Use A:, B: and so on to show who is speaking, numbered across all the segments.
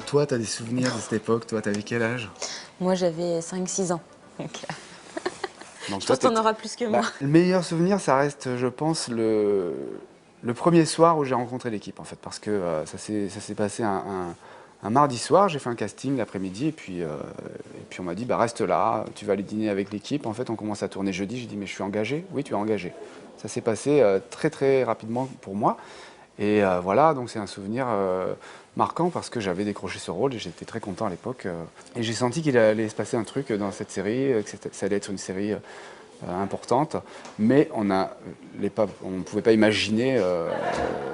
A: toi, tu as des souvenirs de cette époque? Toi, t'avais quel âge?
B: Moi, j'avais 5-6 ans. Donc,
A: Donc
B: je
A: toi,
B: pense que tu en auras plus que moi.
A: le meilleur souvenir, ça reste, je pense, le premier soir où j'ai rencontré l'équipe, en fait, parce que ça s'est passé un mardi soir. J'ai fait un casting l'après-midi, et puis on m'a dit, bah, reste là, tu vas aller dîner avec l'équipe. En fait, on commence à tourner jeudi. J'ai dit, mais je suis engagé? Oui, tu es engagé. Ça s'est passé très très rapidement pour moi. Et voilà, donc c'est un souvenir marquant parce que j'avais décroché ce rôle et j'étais très content à l'époque. Et j'ai senti qu'il allait se passer un truc dans cette série, que ça allait être une série importante, mais on ne pouvait pas imaginer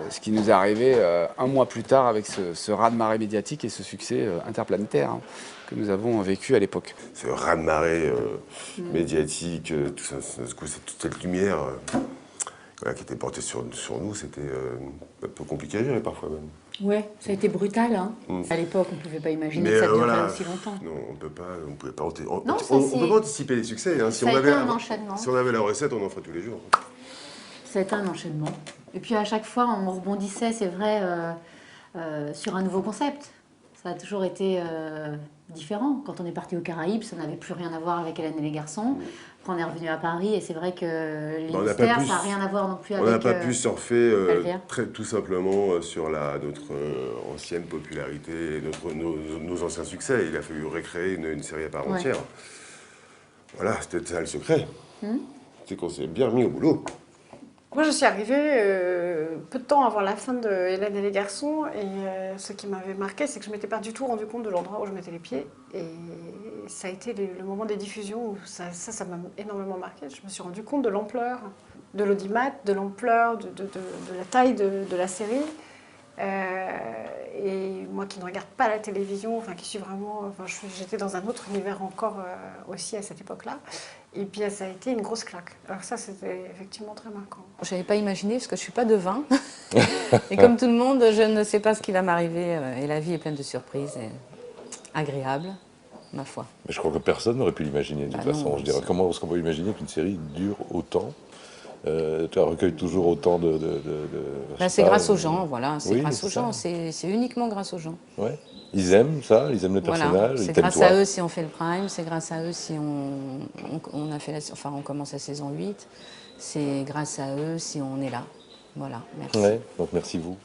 A: ce qui nous est arrivé un mois plus tard avec ce raz-de-marée médiatique et ce succès interplanétaire, hein, que nous avons vécu à l'époque.
C: Ce raz-de-marée médiatique, tout ça, toute cette lumière voilà, qui était portée sur nous, c'était un peu compliqué à gérer parfois même.
D: Ouais, ça a été brutal. Hein. À l'époque, on ne pouvait pas imaginer
C: Mais
D: que ça durerait
C: voilà,
D: aussi longtemps.
C: non, on pouvait pas,
D: Non, ça,
C: on peut pas anticiper les succès. Hein.
D: Ça a été un enchaînement.
C: Si on avait la recette, on en ferait tous les jours.
D: Ça a été un enchaînement. Et puis à chaque fois, on rebondissait, c'est vrai, sur un nouveau concept. Ça a toujours été différent. Quand on est parti aux Caraïbes, ça n'avait plus rien à voir avec Hélène et les garçons. Après, on est revenu à Paris et c'est vrai que les mystères, ça n'a rien à voir non plus avec...
C: On n'a pas pu surfer tout simplement sur notre ancienne popularité et nos anciens succès. Il a fallu recréer une série à part entière. Voilà, c'était ça le secret. C'est qu'on s'est bien remis au boulot.
E: Moi, je suis arrivée peu de temps avant la fin de Hélène et les garçons, et ce qui m'avait marqué, c'est que je ne m'étais pas du tout rendu compte de l'endroit où je mettais les pieds. Et ça a été le moment des diffusions où ça m'a énormément marqué. Je me suis rendu compte de l'ampleur de l'audimat, de l'ampleur, de la taille de la série. Et moi qui ne regarde pas la télévision, enfin qui suis vraiment, j'étais dans un autre univers encore aussi à cette époque-là. Et puis ça a été une grosse claque. Alors ça, c'était effectivement très marquant.
B: Je n'avais pas imaginé parce que je ne suis pas devin. Et comme tout le monde, je ne sais pas ce qui va m'arriver. Et la vie est pleine de surprises et agréable, ma foi.
F: Mais je crois que personne n'aurait pu l'imaginer de toute façon. Je dirais, comment est-ce qu'on peut imaginer qu'une série dure autant? Tu recueilles toujours autant
B: c'est grâce aux gens, voilà. C'est grâce aux gens.
F: Ça.
B: C'est uniquement grâce aux gens.
F: Ouais. Ils aiment ça, ils aiment le personnage.
B: C'est grâce à eux si on fait le prime, c'est grâce à eux si on commence la saison 8. C'est grâce à eux si on est là. Voilà, merci.
F: Ouais, donc merci vous.